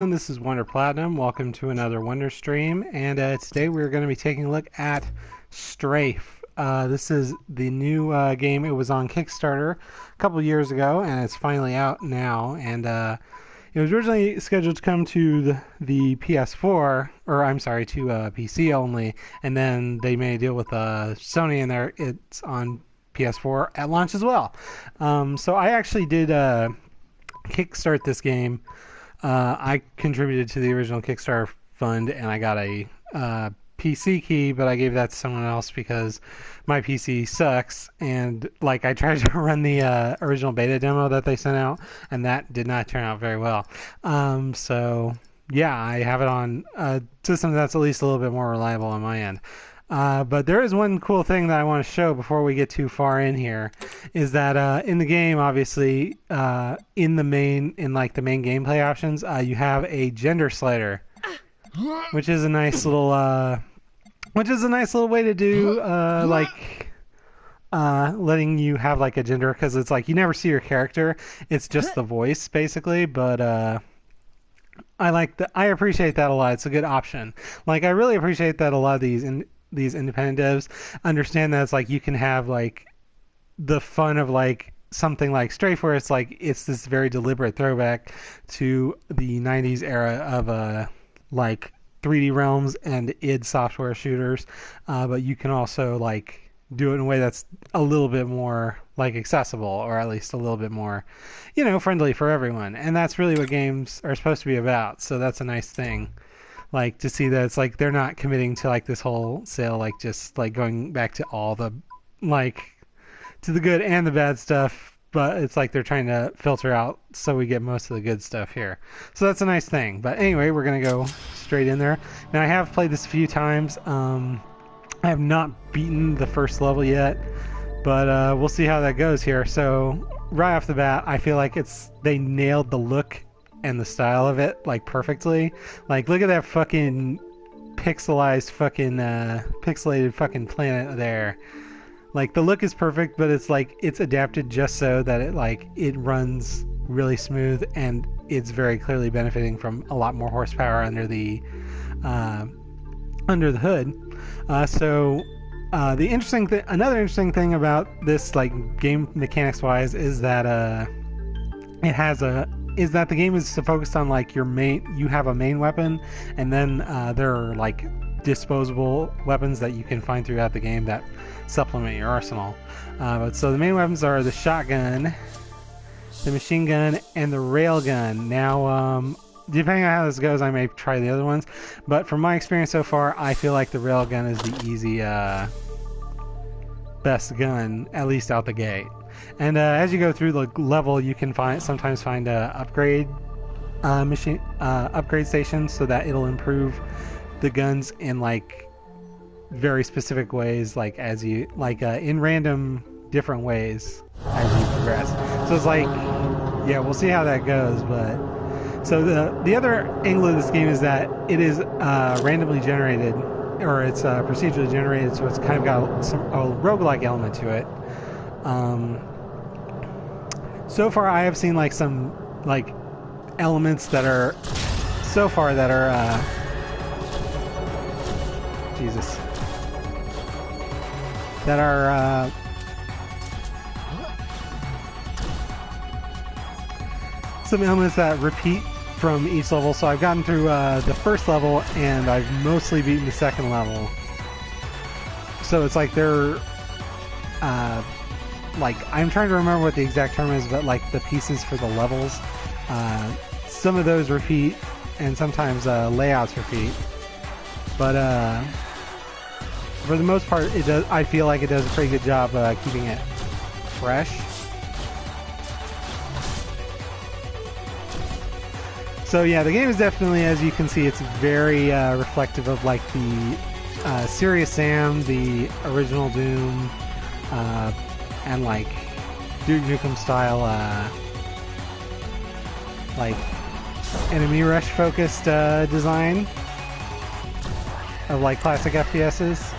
This is Wonder Platinum. Welcome to another Wonder stream, and today we're going to be taking a look at Strafe. This is the new game. It was on Kickstarter a couple years ago, and it's finally out now. And it was originally scheduled to come to the PS4, or I'm sorry, to PC only, and then they made a deal with Sony, and it's on PS4 at launch as well. So I actually did kickstart this game. I contributed to the original Kickstarter fund, and I got a PC key, but I gave that to someone else because my PC sucks. And like, I tried to run the original beta demo that they sent out, and that did not turn out very well. So yeah, I have it on a system that's at least a little bit more reliable on my end. But there is one cool thing that I want to show before we get too far in here, is that in the game, obviously, in the main gameplay options, you have a gender slider, which is a nice little way to do letting you have like a gender, because it's like you never see your character; it's just the voice basically. But I appreciate that a lot. It's a good option. Like, I really appreciate that a lot of these independent devs understand that it's like you can have like the fun of like something like Strafe, where it's like it's this very deliberate throwback to the 90s era of like 3D realms and id Software shooters, but you can also like do it in a way that's a little bit more like accessible, or at least a little bit more, friendly for everyone. And that's really what games are supposed to be about, so that's a nice thing. Like, to see that it's like they're not committing to like this whole sale, like just like going back to all the like to the good and the bad stuff, but it's like they're trying to filter out so we get most of the good stuff here. So that's a nice thing. But anyway, we're gonna go straight in there. Now, I have played this a few times. I have not beaten the first level yet, but we'll see how that goes here. So right off the bat, I feel like they nailed the look and the style of it like perfectly. Like, look at that fucking pixelated fucking planet there. Like, the look is perfect, but it's like it's adapted just so that it runs really smooth, and it's very clearly benefiting from a lot more horsepower under the hood. Another interesting thing about this, like, game mechanics wise, is that the game is focused on like you have a main weapon, and then there are like disposable weapons that you can find throughout the game that supplement your arsenal. So the main weapons are the shotgun, the machine gun, and the railgun. Now, depending on how this goes, I may try the other ones, but from my experience so far, I feel like the railgun is the easy best gun, at least out the gate. And as you go through the level, you can sometimes find upgrade stations, so that it'll improve the guns in like very specific ways, like as you in random different ways as you progress. So it's like, yeah, we'll see how that goes. But so the other angle of this game is that it is randomly generated, or it's procedurally generated, so it's kind of got a roguelike element to it. So far, I have seen like some like elements that are some elements that repeat from each level. So I've gotten through the first level, and I've mostly beaten the second level. So it's like they're like, I'm trying to remember what the exact term is, but like the pieces for the levels, some of those repeat, and sometimes layouts repeat. But for the most part, it does. I feel like it does a pretty good job keeping it fresh. So yeah, the game is definitely, as you can see, it's very reflective of like the Serious Sam, the original Doom, and like Duke Nukem style, like enemy rush focused design of like classic FPSs.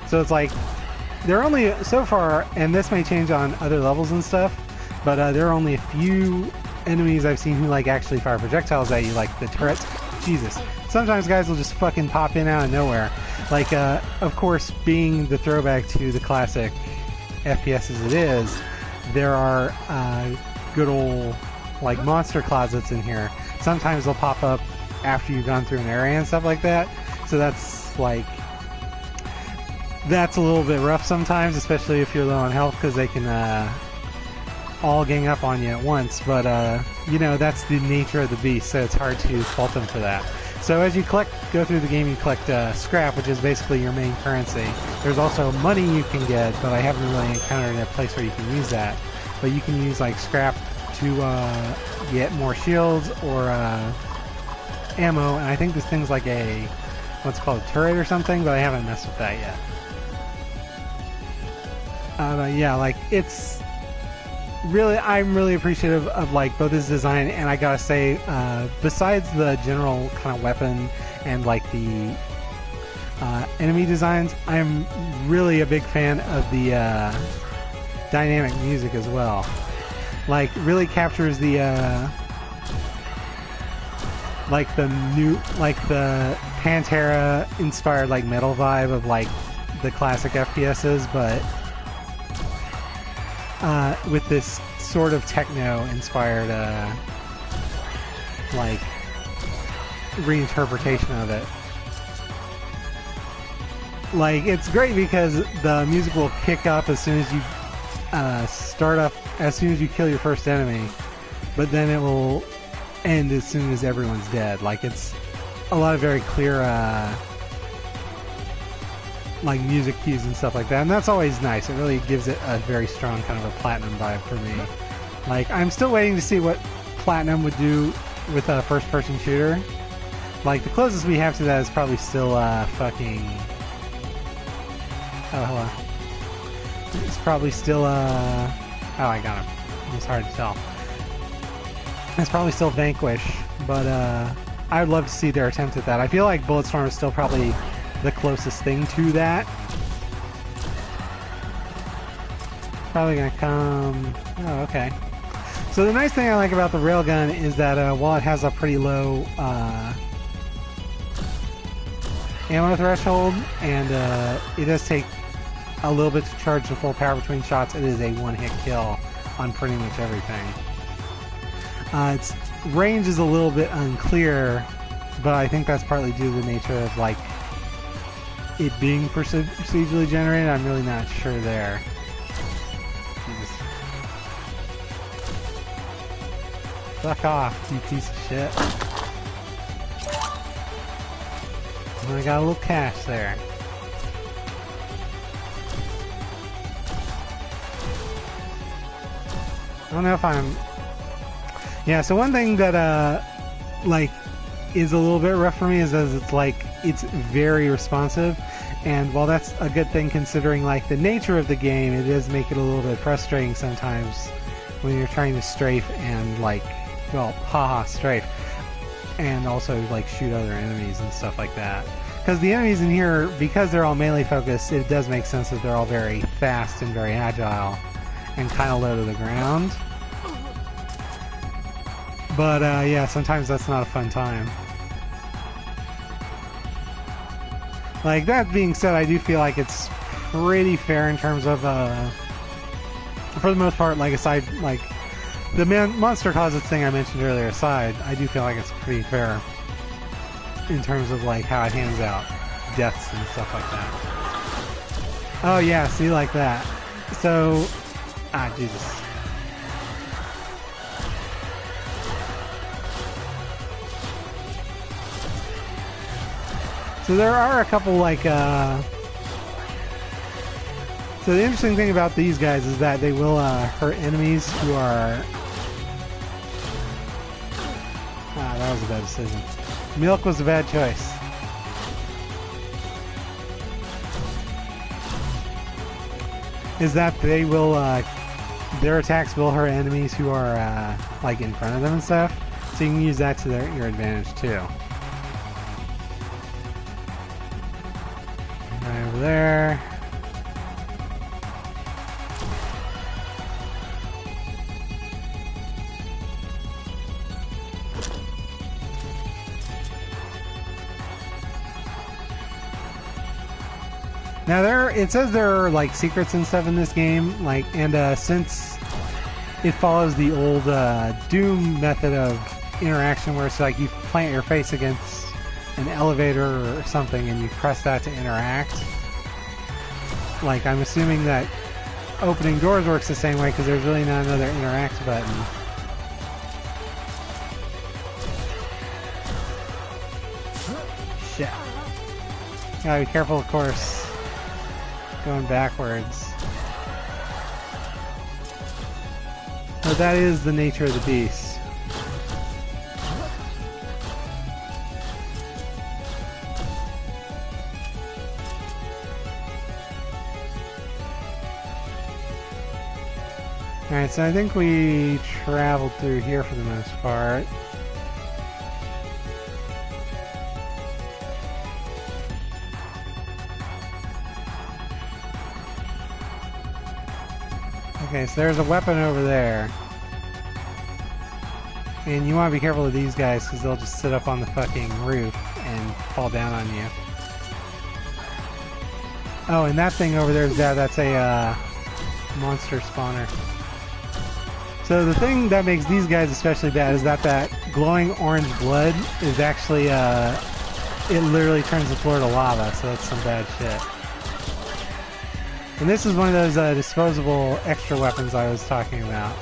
So it's like they're only so far, and this may change on other levels and stuff, but there are only a few enemies I've seen who like actually fire projectiles at you, like the turrets. Jesus. Sometimes guys will just fucking pop in out of nowhere. Like, of course, being the throwback to the classic FPS as it is, there are good old like monster closets in here. Sometimes they'll pop up after you've gone through an area and stuff like that. So that's like, that's a little bit rough sometimes, especially if you're low on health, because they can all gang up on you at once. But you know, that's the nature of the beast, so it's hard to fault them for that. So as you go through the game, you collect scrap, which is basically your main currency. There's also money you can get, but I haven't really encountered a place where you can use that. But you can use like scrap to get more shields or ammo, and I think this thing's like a, what's called a turret or something, but I haven't messed with that yet. But yeah, like it's really, I'm really appreciative of like both his design, and I gotta say, besides the general kind of weapon and like the enemy designs, I'm really a big fan of the dynamic music as well. Like, really captures the like the new, like the Pantera inspired like metal vibe of like the classic FPSs, but with this sort of techno inspired like reinterpretation of it. Like, it's great because the music will kick up as soon as you start up, as soon as you kill your first enemy, but then it will end as soon as everyone's dead. Like, it's a lot of very clear like music cues and stuff like that, and that's always nice. It really gives it a very strong kind of a Platinum vibe for me. Like, I'm still waiting to see what Platinum would do with a first-person shooter. Like, the closest we have to that is probably still fucking... Oh, hello. It's probably still Oh, I got him. It's hard to tell. It's probably still Vanquish, but I would love to see their attempt at that. I feel like Bulletstorm is still probably the closest thing to that. Probably gonna come... Oh, okay. So the nice thing I like about the railgun is that while it has a pretty low ammo threshold, and it does take a little bit to charge the full power between shots, it is a one-hit kill on pretty much everything. Its range is a little bit unclear, but I think that's partly due to the nature of like it being procedurally generated. I'm really not sure there. Jesus. Fuck off, you piece of shit. And I got a little cash there. I don't know if I'm... Yeah, so one thing that, like, is a little bit rough for me is that it's, like, it's very responsive. And while that's a good thing considering, like, the nature of the game, it does make it a little bit frustrating sometimes when you're trying to strafe and, like, well, haha, strafe. And also, like, shoot other enemies and stuff like that. Because the enemies in here, because they're all melee focused, it does make sense that they're all very fast and very agile and kind of low to the ground. But yeah, sometimes that's not a fun time. Like, that being said, I do feel like it's pretty fair in terms of, for the most part, like, aside, like, the monster closets thing I mentioned earlier aside, I do feel like it's pretty fair in terms of, like, how it hands out deaths and stuff like that. Oh yeah, see, like that. So... Ah, Jesus. So there are a couple, like, So the interesting thing about these guys is that they will, hurt enemies who are... Ah, that was a bad decision. Milk was a bad choice. Is that they will, their attacks will hurt enemies who are, like, in front of them and stuff. So you can use that to your advantage, too. Right over there. Now it says there are like secrets and stuff in this game, like, and since it follows the old Doom method of interaction, where it's like you plant your face against an elevator or something, and you press that to interact. Like, I'm assuming that opening doors works the same way because there's really not another interact button. Shit. Gotta be careful, of course. Going backwards. But that is the nature of the beast. Alright, so I think we traveled through here for the most part. Okay, so there's a weapon over there. And you want to be careful of these guys because they'll just sit up on the fucking roof and fall down on you. Oh, and that thing over there is that's a monster spawner. So the thing that makes these guys especially bad is that glowing orange blood is actually, it literally turns the floor to lava, so that's some bad shit. And this is one of those disposable extra weapons I was talking about.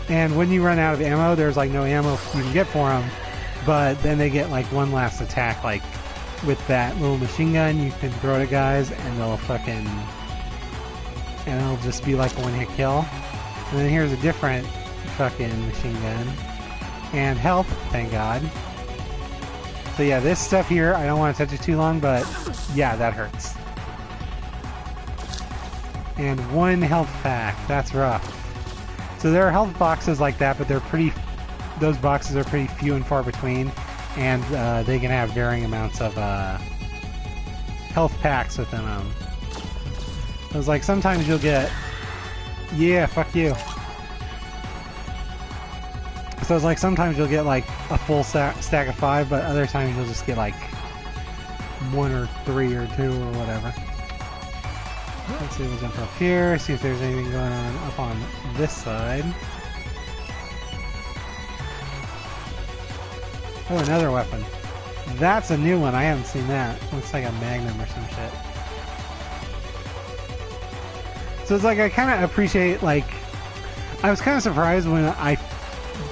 And when you run out of ammo, there's like no ammo you can get for them, but then they get like one last attack, like with that little machine gun you can throw it at guys and they'll fucking... and it'll just be like a one-hit kill. And then here's a different fucking machine gun. And health, thank God. So yeah, this stuff here, I don't want to touch it too long, but yeah, that hurts. And one health pack, that's rough. So there are health boxes like that, but they're pretty... those boxes are pretty few and far between, and they can have varying amounts of health packs within them. It was like sometimes you'll get... yeah, fuck you. So it's like sometimes you'll get like a full stack of 5, but other times you'll just get like 1 or 3 or 2 or whatever. Let's see, we'll jump up here, see if there's anything going on up on this side. Oh, another weapon. That's a new one, I haven't seen that. Looks like a magnum or some shit. So it's like I kind of appreciate, like, I was kind of surprised when I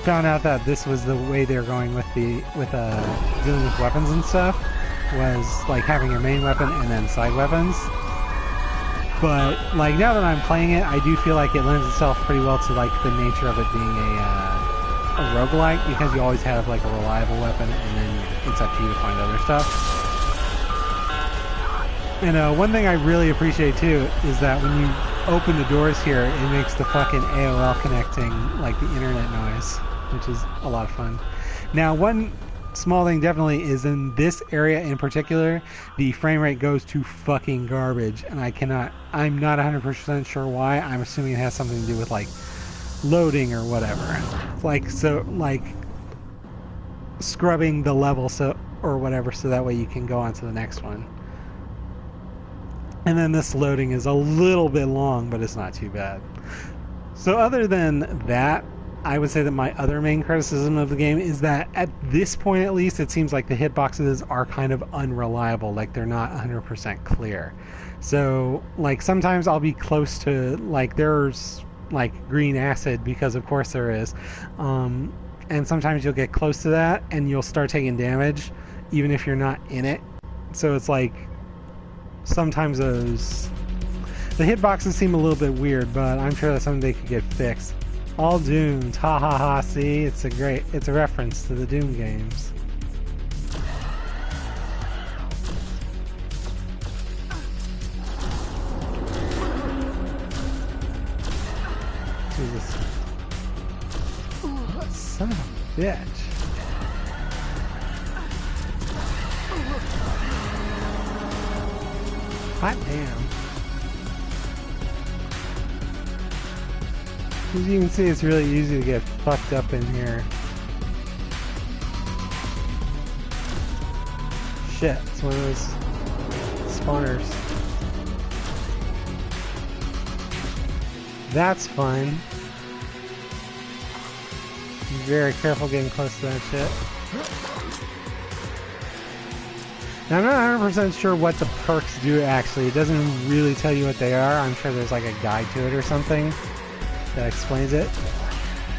found out that this was the way they're going with dealing with weapons and stuff, was like having your main weapon and then side weapons. But like now that I'm playing it, I do feel like it lends itself pretty well to like the nature of it being a roguelike, because you always have like a reliable weapon and then it's up to you to find other stuff. And one thing I really appreciate too is that when you open the doors here, it makes the fucking AOL connecting like the internet noise, which is a lot of fun. Now, one small thing definitely is in this area in particular, the frame rate goes to fucking garbage, and I'm not 100% sure why. I'm assuming it has something to do with like loading or whatever. Like, so like scrubbing the level or whatever, so that way you can go on to the next one. And then this loading is a little bit long, but it's not too bad. So other than that, I would say that my other main criticism of the game is that at this point at least, it seems like the hitboxes are kind of unreliable, like they're not 100% clear. So like sometimes I'll be close to, like there's like green acid, because of course there is, and sometimes you'll get close to that and you'll start taking damage even if you're not in it. So it's like sometimes the hitboxes seem a little bit weird, but I'm sure that's something they could get fixed. All doomed, ha ha ha, see? It's a reference to the Doom games. Jesus. Son of a bitch. Hot damn. As you can see, it's really easy to get fucked up in here. shit, it's one of those spawners. That's fun. Be very careful getting close to that shit. Now, I'm not 100% sure what the perks do actually. It doesn't really tell you what they are. I'm sure there's like a guide to it or something that explains it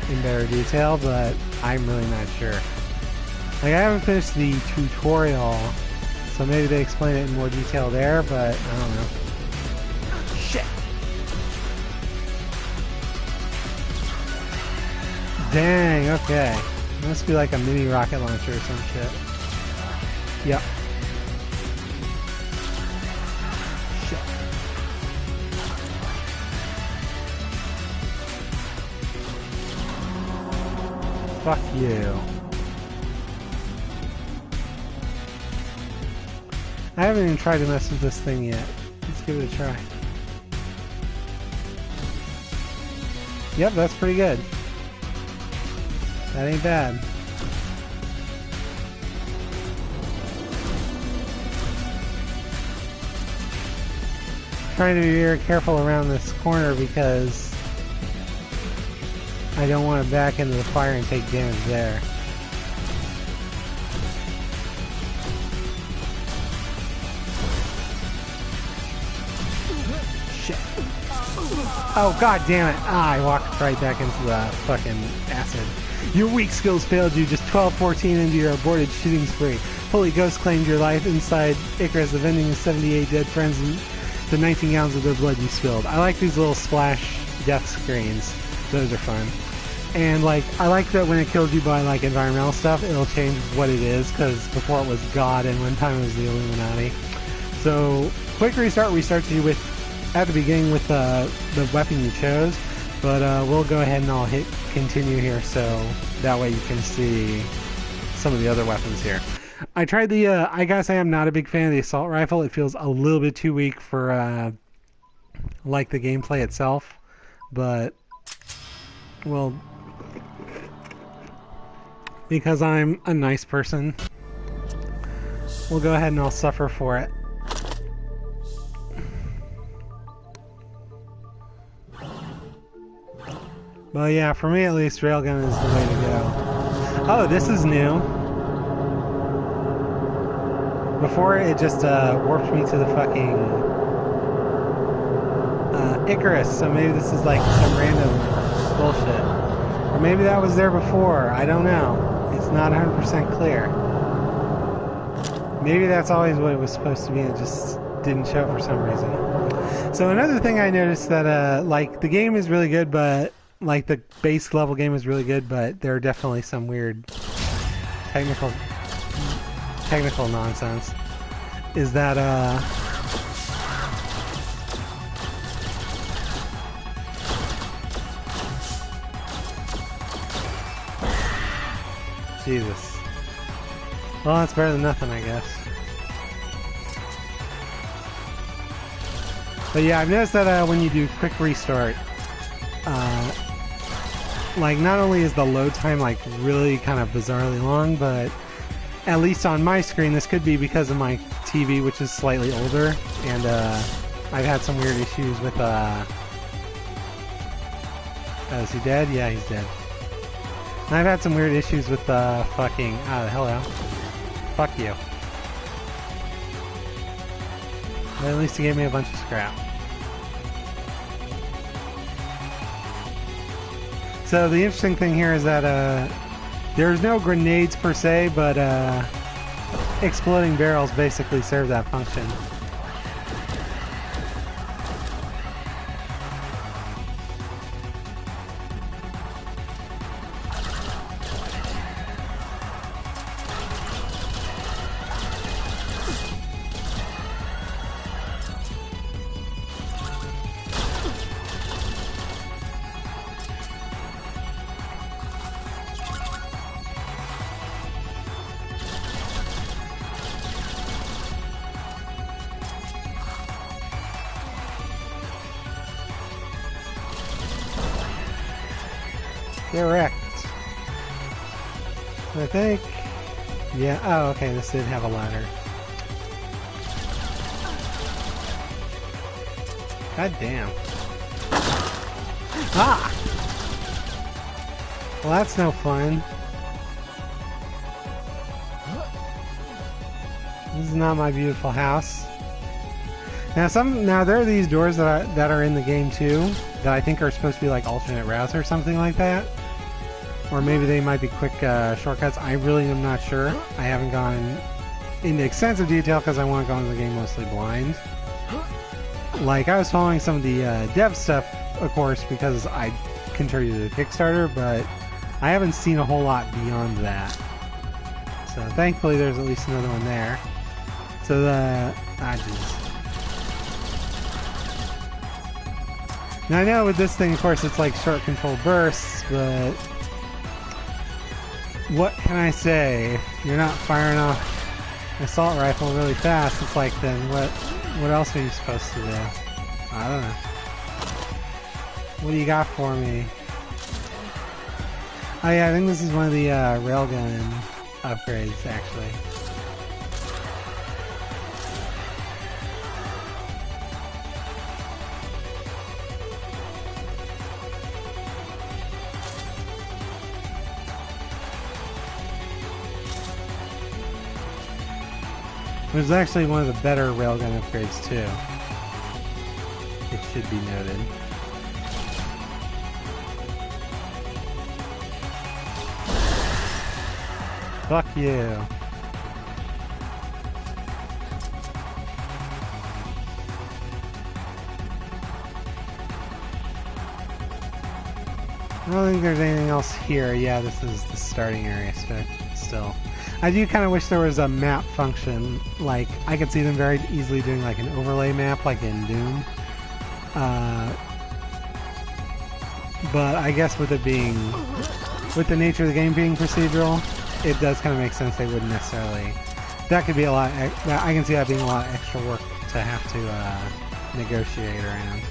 in better detail, but I'm really not sure. Like, I haven't finished the tutorial, so maybe they explain it in more detail there, but I don't know. Shit! Dang, okay. It must be like a mini rocket launcher or some shit. Yep. Shit. Fuck you. I haven't even tried to mess with this thing yet. Let's give it a try. Yep, that's pretty good. That ain't bad. Trying to be very careful around this corner because I don't want to back into the fire and take damage there. Shit. Oh, god damn it. Ah, I walked right back into the fucking acid. Your weak skills failed you just 12-14 into your aborted shooting spree. Holy Ghost claimed your life inside Icarus, avenging his 78 dead friends and the 19 gallons of their blood you spilled. I like these little splash death screens. Those are fun. And like, I like that when it kills you by like environmental stuff, it'll change what it is, because before it was God and one time it was the Illuminati. So, quick restart restarts you with at the beginning with the weapon you chose, but we'll go ahead and I'll hit continue here so that way you can see some of the other weapons here. I tried the, I gotta say I'm not a big fan of the assault rifle. It feels a little bit too weak for like the gameplay itself, but well, because I'm a nice person, we'll go ahead and I'll suffer for it. Well, yeah, for me at least, railgun is the way to go. Oh, this is new. Before, it just warped me to the fucking Icarus, so maybe this is like some random bullshit. Or maybe that was there before, I don't know. It's not 100% clear. Maybe that's always what it was supposed to be and it just didn't show for some reason. So another thing I noticed that, like, the game is really good, but like the base level game is really good, but there are definitely some weird technical nonsense. Is that Jesus. Well, that's better than nothing, I guess. But yeah, I've noticed that when you do quick restart, like, not only is the load time like really kind of bizarrely long, but at least on my screen, this could be because of my TV, which is slightly older, and I've had some weird issues with oh, is he dead? Yeah, he's dead. And I've had some weird issues with fucking hello. Fuck you. But at least he gave me a bunch of scrap. So the interesting thing here is that there's no grenades per se, but exploding barrels basically serve that function. Correct. I think. Yeah. Oh, okay. This did have a ladder. God damn. Ah! Well, that's no fun. This is not my beautiful house. Now there are these doors that are in the game too that I think are supposed to be like alternate routes or something like that, or maybe they might be quick shortcuts. I really am not sure. I haven't gone into extensive detail because I want to go into the game mostly blind. Like I was following some of the dev stuff, of course, because I contributed to Kickstarter, but I haven't seen a whole lot beyond that. So thankfully, there's at least another one there. So jeez. Now I know with this thing, of course, it's like short control bursts, but what can I say? If you're not firing off an assault rifle really fast, it's like, then what else are you supposed to do? I don't know. What do you got for me? Oh yeah, I think this is one of the railgun upgrades, actually. It was actually one of the better railgun upgrades too. It should be noted. Fuck you. I don't think there's anything else here. Yeah, this is the starting area still. I do kind of wish there was a map function. Like, I could see them very easily doing like an overlay map like in Doom. But I guess with it being, with the nature of the game being procedural, it does kind of make sense they wouldn't necessarily. That could be a lot. I can see that being a lot of extra work to have to negotiate around.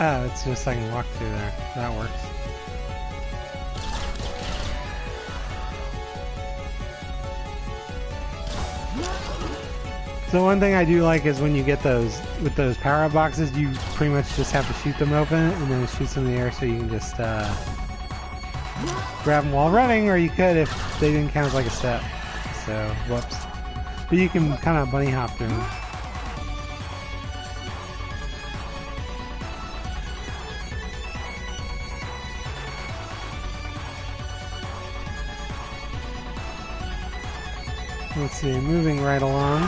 Oh, it's just I can walk through there. That works. So one thing I do like is when you get those, with those power-up boxes, you pretty much just have to shoot them open and then it shoots them in the air, so you can just grab them while running, or you could if they didn't count as like a step. So, whoops. But you can kind of bunny hop through them. Let's see, moving right along.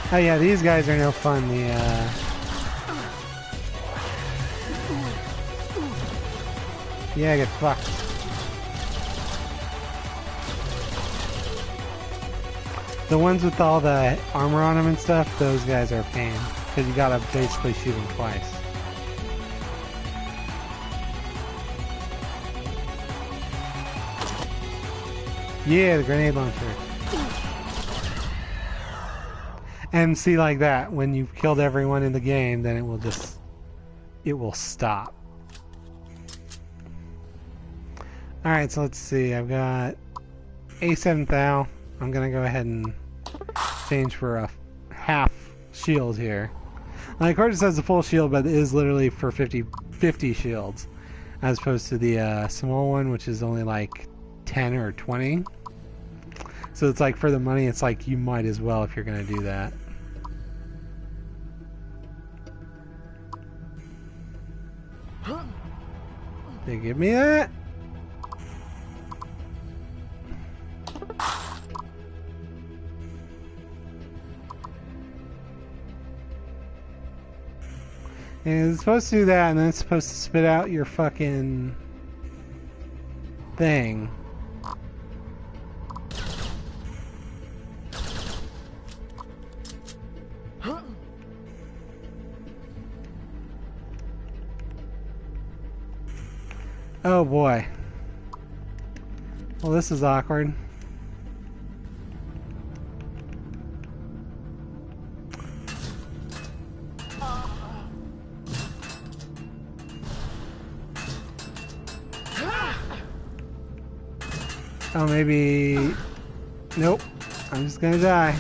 Oh yeah, these guys are no fun. Yeah, get fucked. The ones with all the armor on them and stuff, those guys are a pain. Because you gotta basically shoot them twice. Yeah, the grenade launcher. And see, like that, when you've killed everyone in the game, then it will stop. Alright, so let's see, I've got A7 Thou. I'm gonna go ahead and change for a half shield here. Like, of course it says the full shield, but it is literally for 50 shields. As opposed to the small one, which is only like 10 or 20. So it's like, for the money, it's like you might as well if you're gonna do that. They give me that? And it's supposed to do that, and then it's supposed to spit out your fucking thing. Oh boy. Well, this is awkward. Oh, maybe... Nope. I'm just gonna die.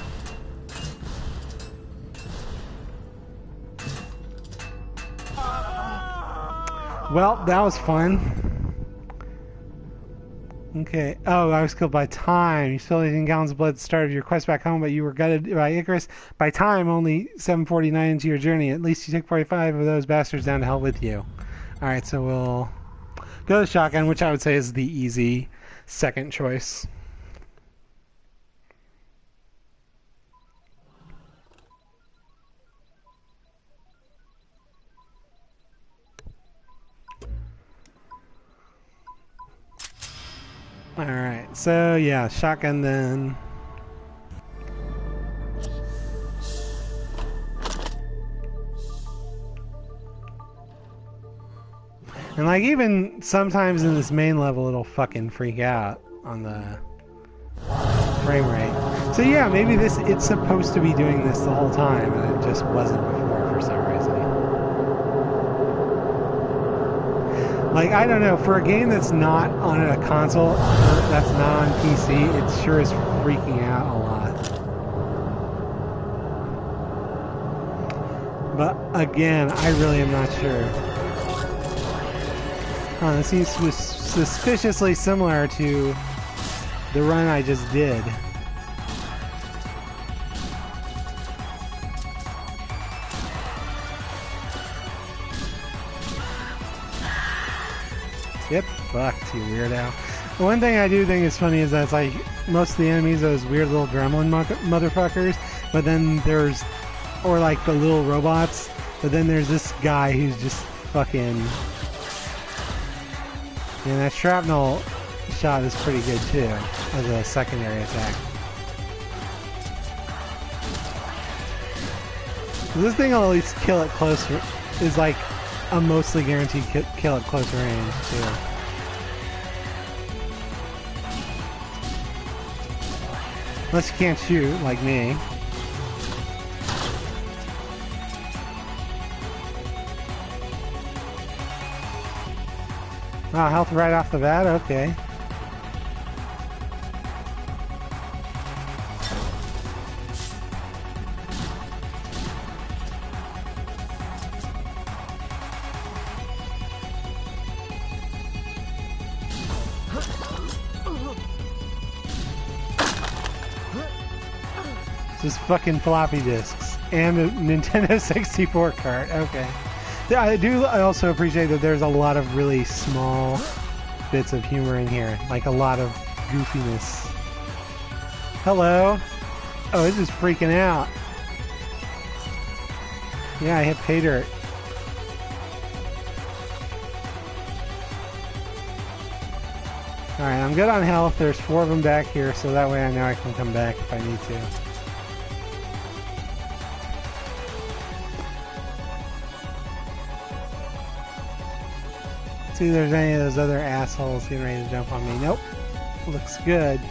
Well, that was fun. Okay. Oh, I was killed by time. You spilled 18 gallons of blood at the start of your quest back home, but you were gutted by Icarus. By time, only 7:49 into your journey. At least you took 45 of those bastards down to hell with you. Alright, so we'll go to shotgun, which I would say is the easy second choice. Alright, so yeah, shotgun then. And like even sometimes in this main level it'll fucking freak out on the frame rate. So yeah, maybe it's supposed to be doing this the whole time and it just wasn't before for some reason. Like, I don't know, for a game that's not on a console, that's not on PC, it sure is freaking out a lot. But again, I really am not sure. This seems suspiciously similar to the run I just did. Yep, fucked, you weirdo. The one thing I do think is funny is that it's like most of the enemies are those weird little gremlin motherfuckers, but then there's, or like the little robots, but then there's this guy who's just fucking... And that shrapnel shot is pretty good too, as a secondary attack. This thing will at least kill it close, is like a mostly guaranteed kill at close range too. Unless you can't shoot, like me. Wow, health right off the bat? Okay. Just fucking floppy disks. And a Nintendo 64 cart. Okay. I also appreciate that there's a lot of really small bits of humor in here. Like a lot of goofiness. Hello? Oh, it's just freaking out. Yeah, I hit pay dirt. Alright, I'm good on health. There's 4 of them back here, so that way I know I can come back if I need to. See if there's any of those other assholes getting ready to jump on me. Nope. Looks good.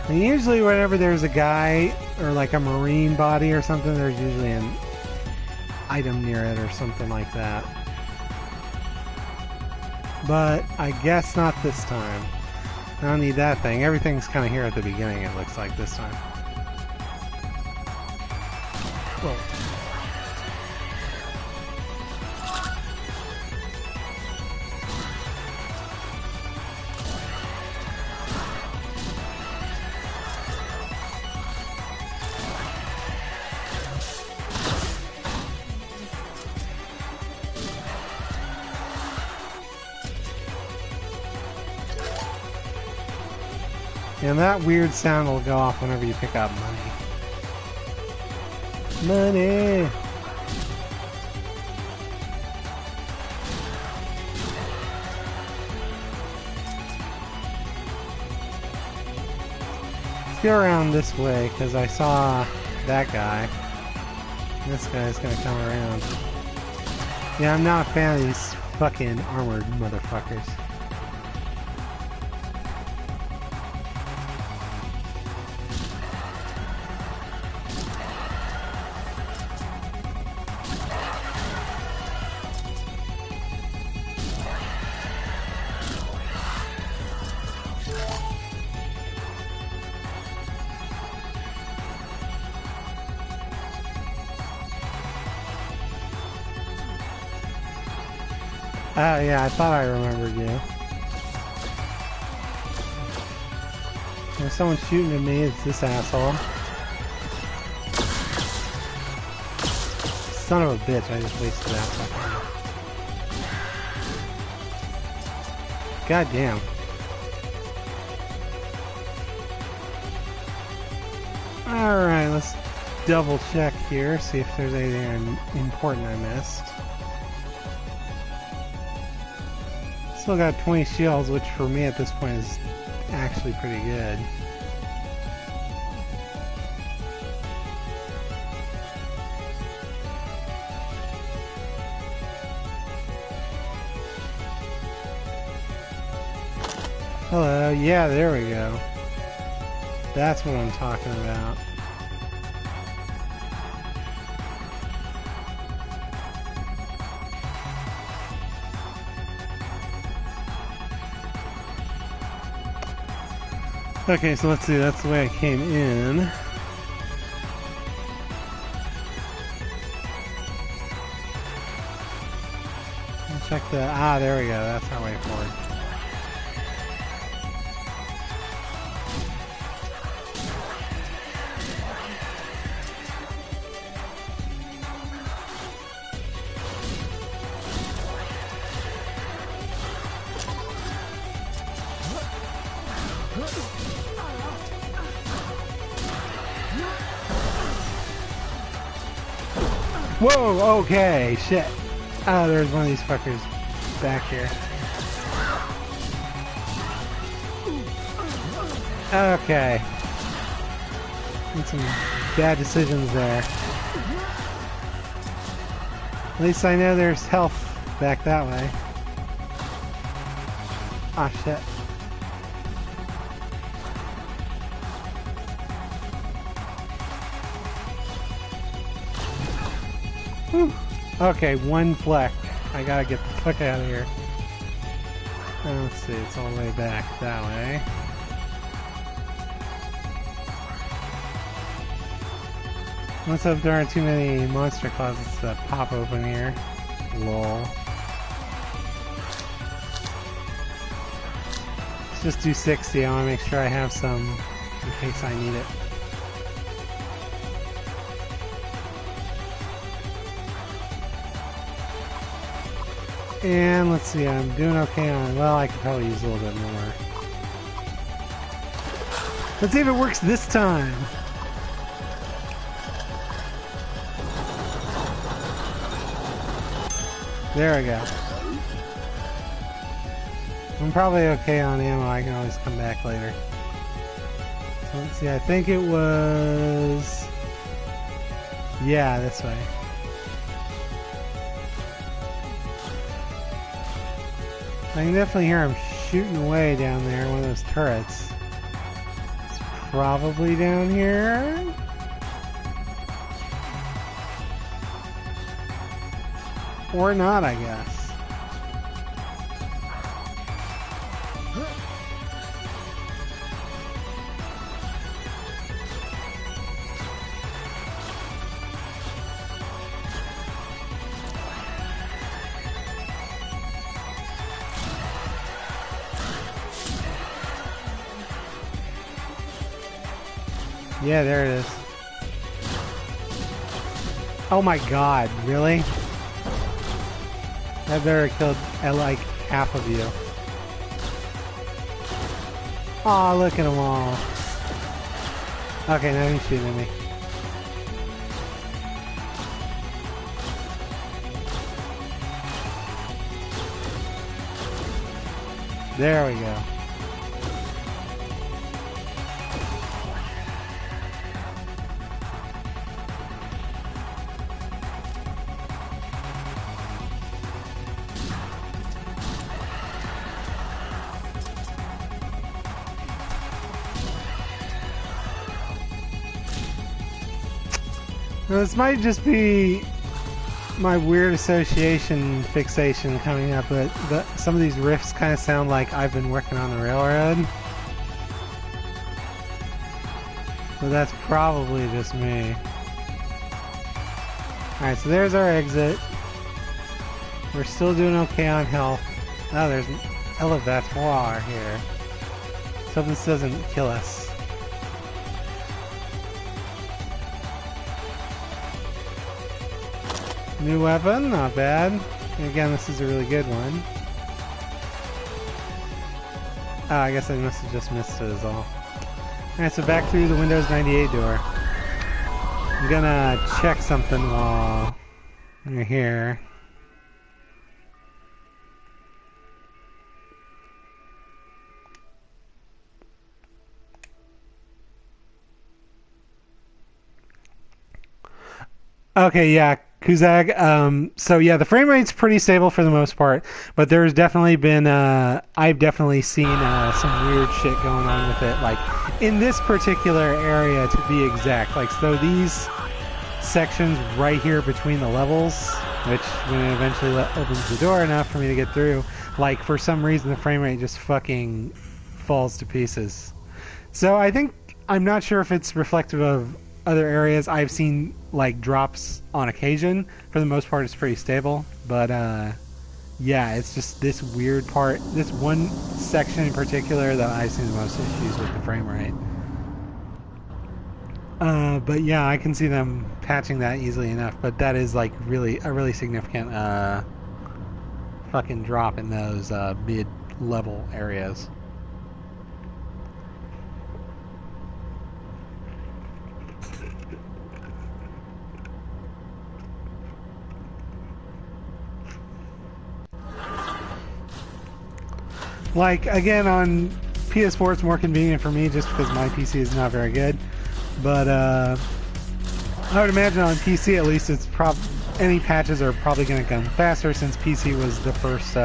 And usually whenever there's a guy or like a marine body or something, there's usually an item near it or something like that. But I guess not this time. I don't need that thing. Everything's kind of here at the beginning, it looks like this time. Whoa. And that weird sound will go off whenever you pick up money. Money! Let's go around this way, because I saw that guy. This guy's gonna come around. Yeah, I'm not a fan of these fucking armored motherfuckers. Oh yeah, I thought I remembered you. There's someone shooting at me, it's this asshole. Son of a bitch, I just wasted that fucking... God damn. Alright, let's double check here, see if there's anything important I missed. Still got 20 shields, which for me at this point is actually pretty good. Hello, yeah, there we go. That's what I'm talking about. Okay, so let's see, that's the way I came in. Check the... Ah, there we go, that's our way forward. Whoa, okay, shit. Oh, there's one of these fuckers back here. Okay. Made some bad decisions there. At least I know there's health back that way. Ah, shit. Whew. Okay, one fleck. I gotta get the fuck out of here. Let's see, it's all the way back that way. Let's hope there aren't too many monster closets that pop open here. Lol. Let's just do 60. I want to make sure I have some in case I need it. And let's see, I'm doing okay on... Well, I could probably use a little bit more. Let's see if it works this time! There we go. I'm probably okay on ammo, I can always come back later. So let's see, I think it was... Yeah, this way. I can definitely hear him shooting away down there, one of those turrets. It's probably down here. Or not, I guess. Yeah, there it is. Oh my god, really? That better have killed at like half of you. Aw, look at them all. Okay, now he's shooting at me. There we go. Now, this might just be my weird association fixation coming up, but some of these riffs kind of sound like I've been working on the railroad. But that's probably just me. Alright, so there's our exit. We're still doing okay on health. Oh, there's an elevator here. So this doesn't kill us. New weapon, not bad. And again, this is a really good one. Oh, I guess I must have just missed it as all. Alright, so back through the Windows 98 door. I'm gonna check something while we're here. Okay, yeah, Kuzag. So yeah, the frame rate's pretty stable for the most part, but there's definitely been I've definitely seen some weird shit going on with it. Like in this particular area, to be exact. Like so, these sections right here between the levels, which when it eventually opens the door enough for me to get through, like for some reason the frame rate just fucking falls to pieces. So I think I'm not sure if it's reflective of other areas. I've seen like drops on occasion. For the most part it's pretty stable, but yeah, it's just this weird part, this one section in particular that I've seen the most issues with the frame rate. But yeah, I can see them patching that easily enough, but that is like really a really significant fucking drop in those mid-level areas. Like, again, on PS4 it's more convenient for me just because my PC is not very good. But, I would imagine on PC at least it's any patches are probably going to come faster since PC was the first,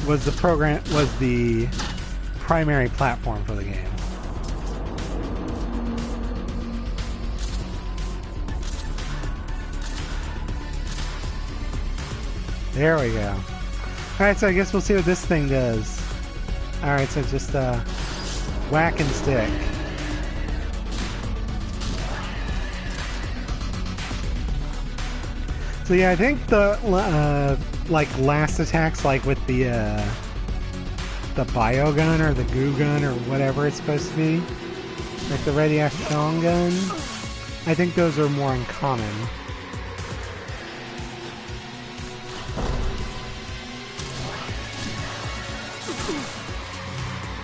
was the primary platform for the game. There we go. Alright, so I guess we'll see what this thing does. Alright, so just whack and stick. So yeah, I think the like last attacks, like with the bio gun or the goo gun or whatever it's supposed to be, like the radiation gun, I think those are more uncommon.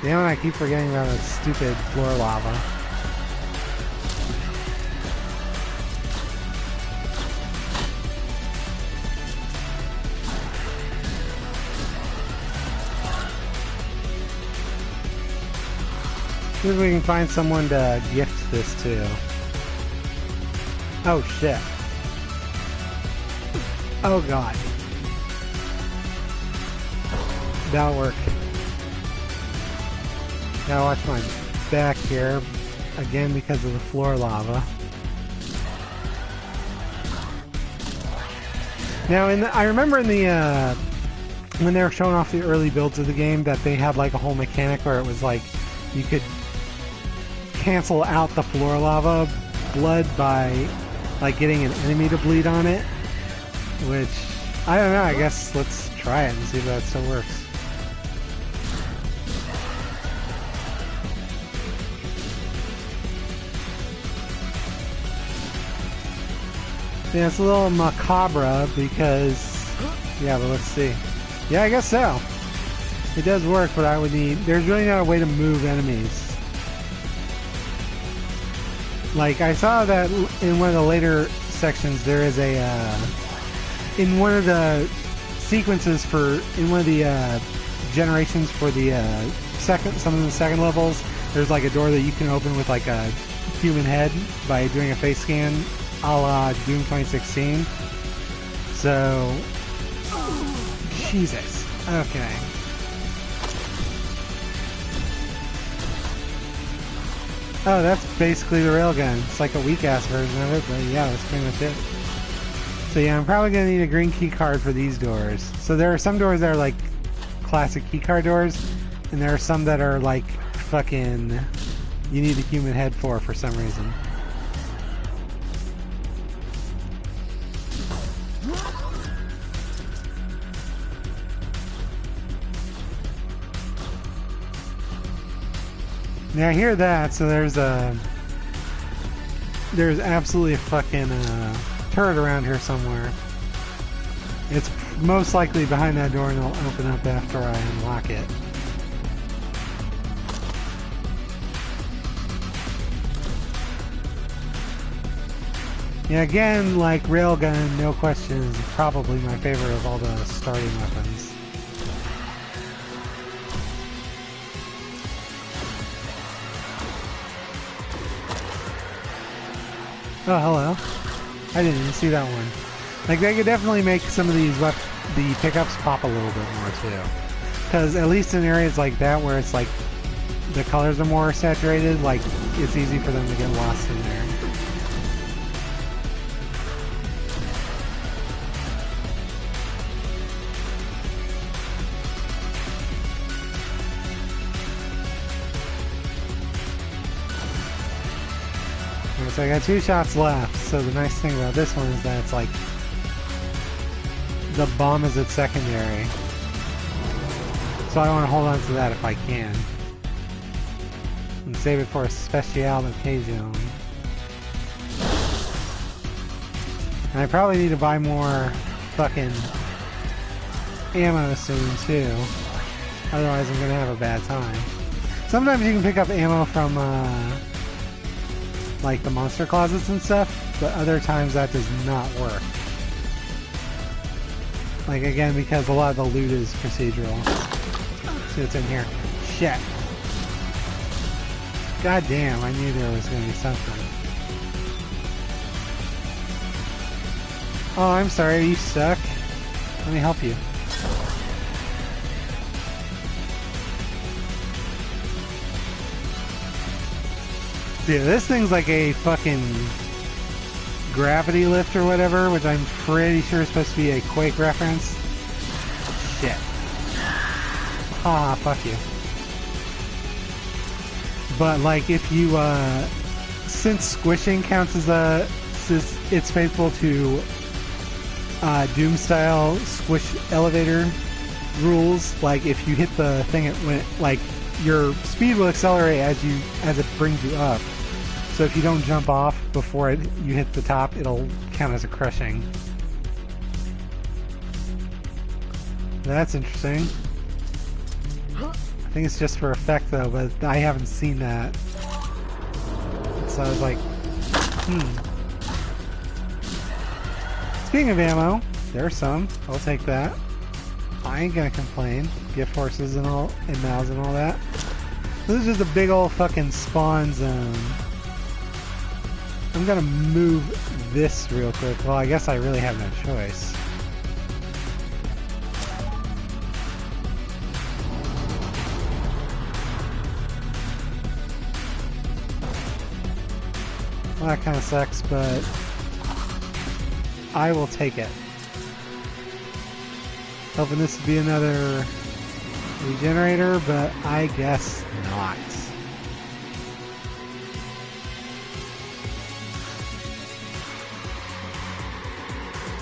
Damn it, I keep forgetting about that stupid floor lava. See if we can find someone to gift this to. Oh shit. Oh god. That'll work. Gotta watch my back here, again because of the floor lava. Now, I remember in the, when they were showing off the early builds of the game, that they had like a whole mechanic where it was like, you could cancel out the floor lava blood by like getting an enemy to bleed on it, which, I don't know, I guess let's try it and see if that still works. Yeah, it's a little macabre because, yeah, but let's see. Yeah, I guess so. It does work, but I would need, there's really not a way to move enemies. Like, I saw that in one of the later sections, there is a, in one of the sequences in one of the generations for the some of the second levels, there's like a door that you can open with like a human head by doing a face scan, a la Doom 2016. So, Jesus. Okay. Oh, that's basically the railgun. It's like a weak-ass version of it, but yeah, that's pretty much it. So yeah, I'm probably going to need a green key card for these doors. So there are some doors that are like classic keycard doors, and there are some that are like fucking you need a human head for some reason. Now I hear that, so there's absolutely a fucking turret around here somewhere. It's most likely behind that door, and it'll open up after I unlock it. Yeah, again, like railgun, no question, is probably my favorite of all the starting weapons. Oh, hello. I didn't even see that one. Like, they could definitely make some of these the pickups pop a little bit more, too. Because at least in areas like that where it's like the colors are more saturated, like, it's easy for them to get lost in there. So I got 2 shots left, so the nice thing about this one is that it's like the bomb is its secondary. So I want to hold on to that if I can. And save it for a special occasion. And I probably need to buy more fucking ammo soon too. Otherwise I'm gonna have a bad time. Sometimes you can pick up ammo from like the monster closets and stuff, but other times that does not work. Like again, because a lot of the loot is procedural. Let's see what's in here. Shit. God damn, I knew there was gonna be something. Oh, I'm sorry, you suck. Let me help you. Yeah, this thing's like a fucking gravity lift or whatever, which I'm pretty sure is supposed to be a Quake reference. Shit. Ah, fuck you. But like if you, since squishing counts as it's faithful to Doom style squish elevator rules, like if you hit the thing like your speed will accelerate as it brings you up. So if you don't jump off before you hit the top, it'll count as a crushing. That's interesting. I think it's just for effect though, but I haven't seen that. So I was like, Speaking of ammo, there's some. I'll take that. I ain't gonna complain. Gift horses and all, and mouths and all that. This is just a big old fucking spawn zone. I'm gonna move this real quick. Well, I guess I really have no choice. Well, that kind of sucks, but I will take it. Hoping this would be another regenerator, but I guess not.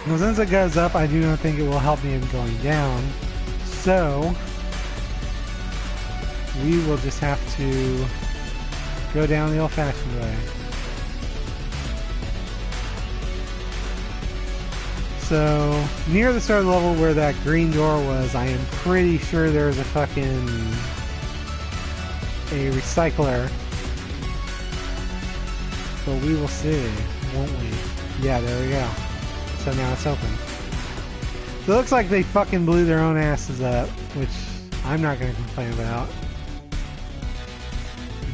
Now since it goes up, I do not think it will help me in going down. So, we will just have to go down the old-fashioned way. So, near the start of the level where that green door was, I am pretty sure there's a recycler. But we will see, won't we? Yeah, there we go. So now it's open. So it looks like they fucking blew their own asses up, which I'm not going to complain about.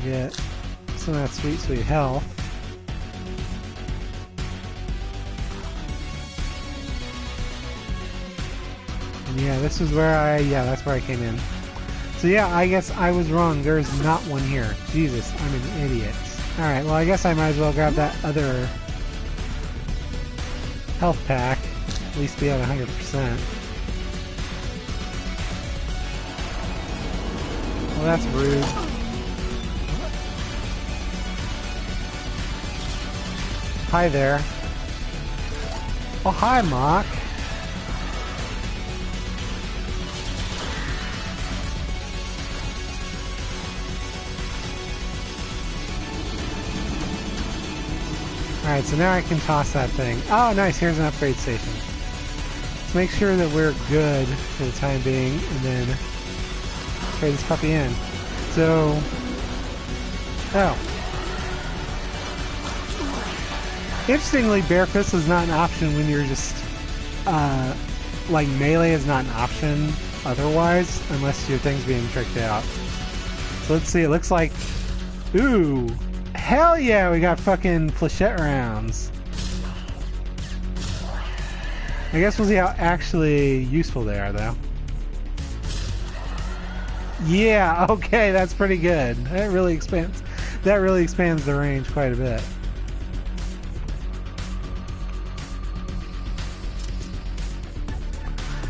Get some of that sweet, sweet health. And yeah, this is where that's where I came in. So yeah, I guess I was wrong. There's not one here. Jesus, I'm an idiot. Alright, well I guess I might as well grab that other health pack. At least be at 100%. Well, that's rude. Hi there. Oh, hi, Mock. Alright, so now I can toss that thing. Oh, nice. Here's an upgrade station. Let's make sure that we're good for the time being, and then trade this puppy in. So... Oh. Interestingly, bare fist is not an option when you're just... like, melee is not an option otherwise, unless your thing's being tricked out. So let's see, it looks like... Ooh! Hell yeah, we got fucking flechette rounds. I guess we'll see how actually useful they are, though. Yeah, okay, that's pretty good. That really expands the range quite a bit.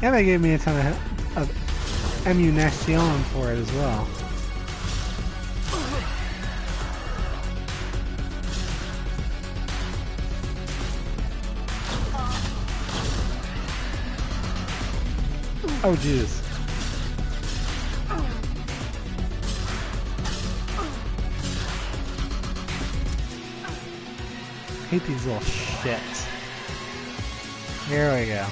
And they gave me a ton of ammunition for it as well. Oh, Jesus. Hate these little shits. Here we go.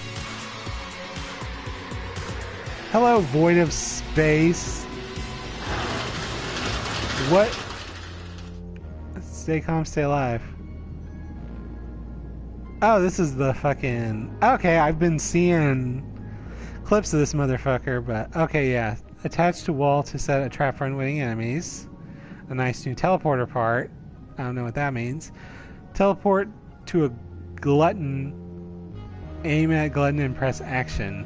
Hello, void of space. What? Stay calm, stay alive. Oh, this is the fucking... Okay, I've been seeing clips of this motherfucker, but... Okay, yeah. Attached to wall to set a trap for unwitting enemies. A nice new teleporter part. I don't know what that means. Teleport to a glutton. Aim at glutton and press action.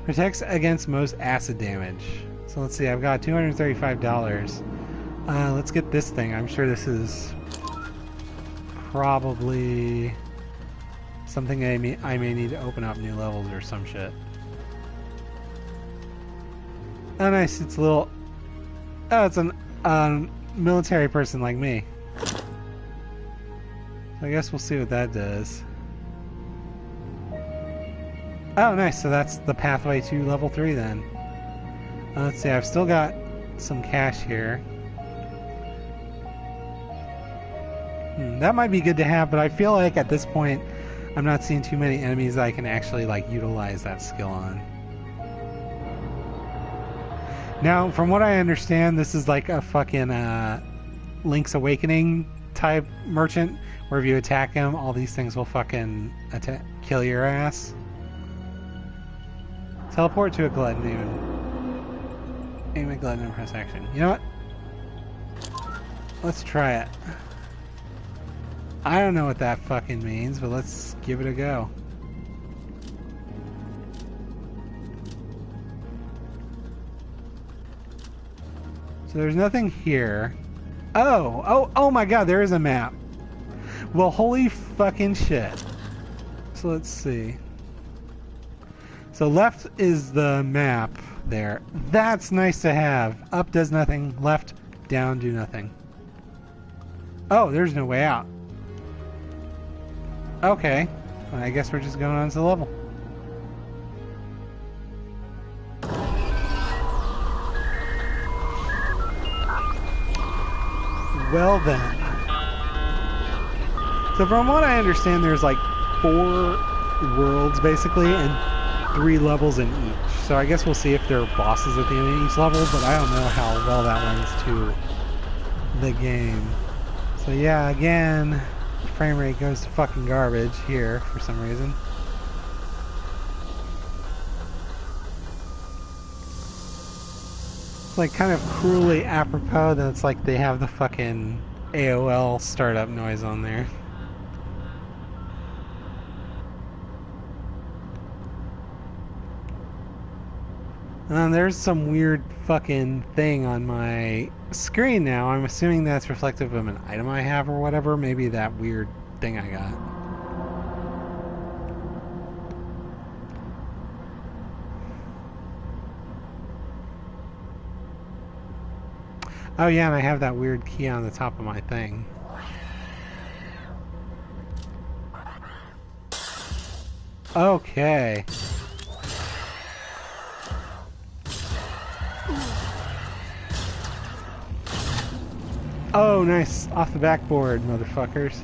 Protects against most acid damage. So let's see, I've got $235. Let's get this thing. I'm sure this is probably something I may need to open up new levels or some shit. Oh nice, it's a little... Oh, it's a military person like me. So I guess we'll see what that does. Oh, nice. So that's the pathway to level 3 then. Let's see. I've still got some cash here. That might be good to have, but I feel like at this point I'm not seeing too many enemies that I can actually like utilize that skill on. Now, from what I understand, this is like a fucking Link's Awakening type merchant, where if you attack him, all these things will fucking kill your ass. Teleport to a glutton, aim at glutton and press action. You know what? Let's try it. I don't know what that fucking means, but let's give it a go. So there's nothing here. Oh my god, there is a map. Well, holy fucking shit. So let's see. So left is the map there. That's nice to have. Up does nothing. Left, down, do nothing. Oh, there's no way out. Okay. Well, I guess we're just going on to the level. Well then. So from what I understand, there's like 4 worlds basically, and 3 levels in each. So I guess we'll see if there are bosses at the end of each level, but I don't know how well that runs to the game. So yeah, again, frame rate goes to fucking garbage here for some reason. It's like kind of cruelly apropos that it's like they have the fucking AOL startup noise on there. There's some weird fucking thing on my screen now. I'm assuming that's reflective of an item I have or whatever. Maybe that weird thing I got. Oh yeah, and I have that weird key on the top of my thing. Okay. Oh, nice. Off the backboard, motherfuckers.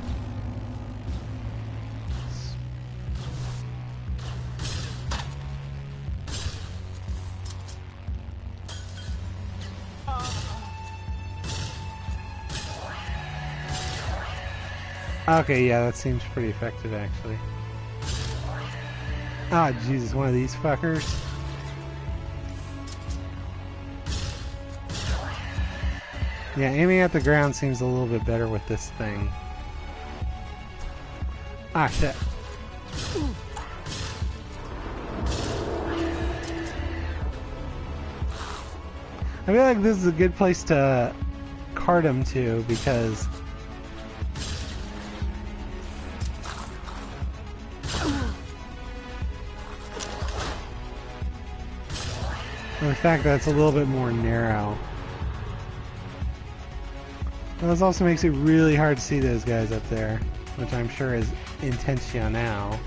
Okay, yeah, that seems pretty effective, actually. Ah, oh, Jesus, one of these fuckers. Yeah, aiming at the ground seems a little bit better with this thing. Ah, shit. I feel like this is a good place to cart him to, because the fact that it's a little bit more narrow. This also makes it really hard to see those guys up there, which I'm sure is intentional.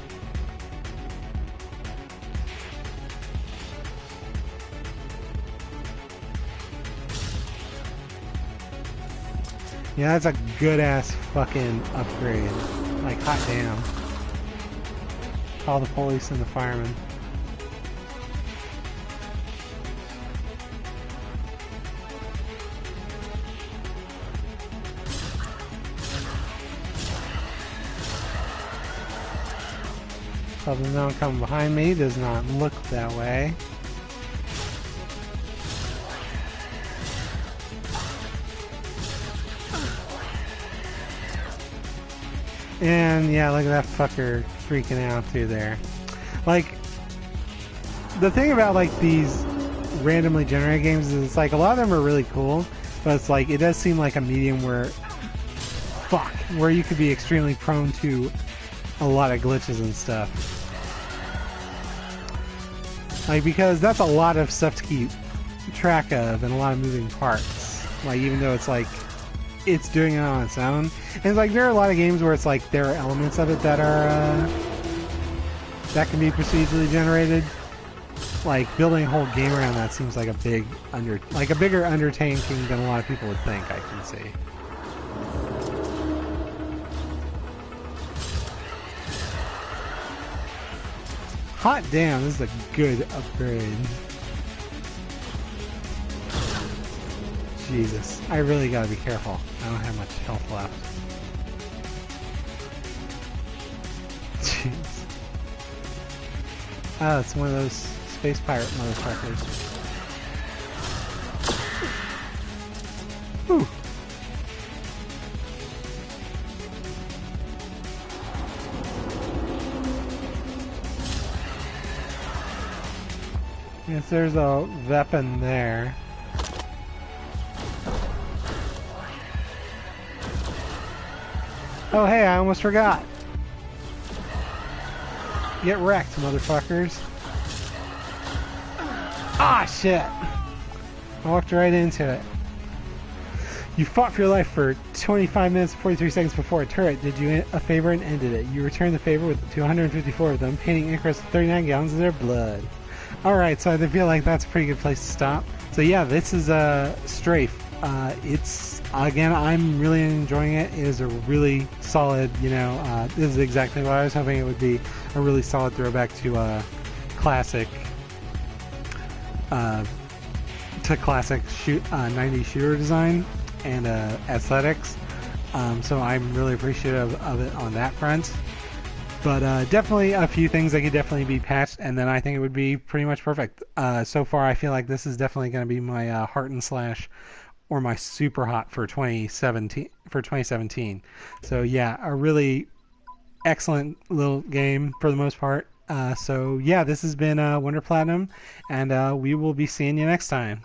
Yeah, that's a good-ass fucking upgrade. Like, hot damn. Call the police and the firemen. Something now coming behind me does not look that way. And yeah, look at that fucker freaking out through there. Like, the thing about like these randomly generated games is it's like a lot of them are really cool, but it's like it does seem like a medium where where you could be extremely prone to a lot of glitches and stuff. Like, because that's a lot of stuff to keep track of and a lot of moving parts. Like, even though it's like it's doing it on its own. And it's like there are a lot of games where it's like there are elements of it that are that can be procedurally generated. Like building a whole game around that seems like a bigger undertaking than a lot of people would think, I can see. Hot damn, this is a good upgrade. Jesus, I really gotta be careful. I don't have much health left. Jeez. Oh, it's one of those space pirate motherfuckers. Whew. Yes, there's a weapon there. Oh hey, I almost forgot. Get wrecked, motherfuckers. Ah, shit. I walked right into it. You fought for your life for 25 minutes and 43 seconds before a turret did you a favor and ended it. You returned the favor with 254 of them, painting Icarus with 39 gallons of their blood. Alright, so I feel like that's a pretty good place to stop. So yeah, this is STRAFE. It's, again, I'm really enjoying it. It is a really solid, this is exactly what I was hoping it would be. A really solid throwback to classic 90s shooter design and aesthetics. So I'm really appreciative of it on that front. But definitely a few things that could definitely be patched, and then I think it would be pretty much perfect. So far, I feel like this is definitely going to be my heart and slash, or my super hot for 2017. So yeah, a really excellent little game for the most part. So yeah, this has been Wonder Platinum, and we will be seeing you next time.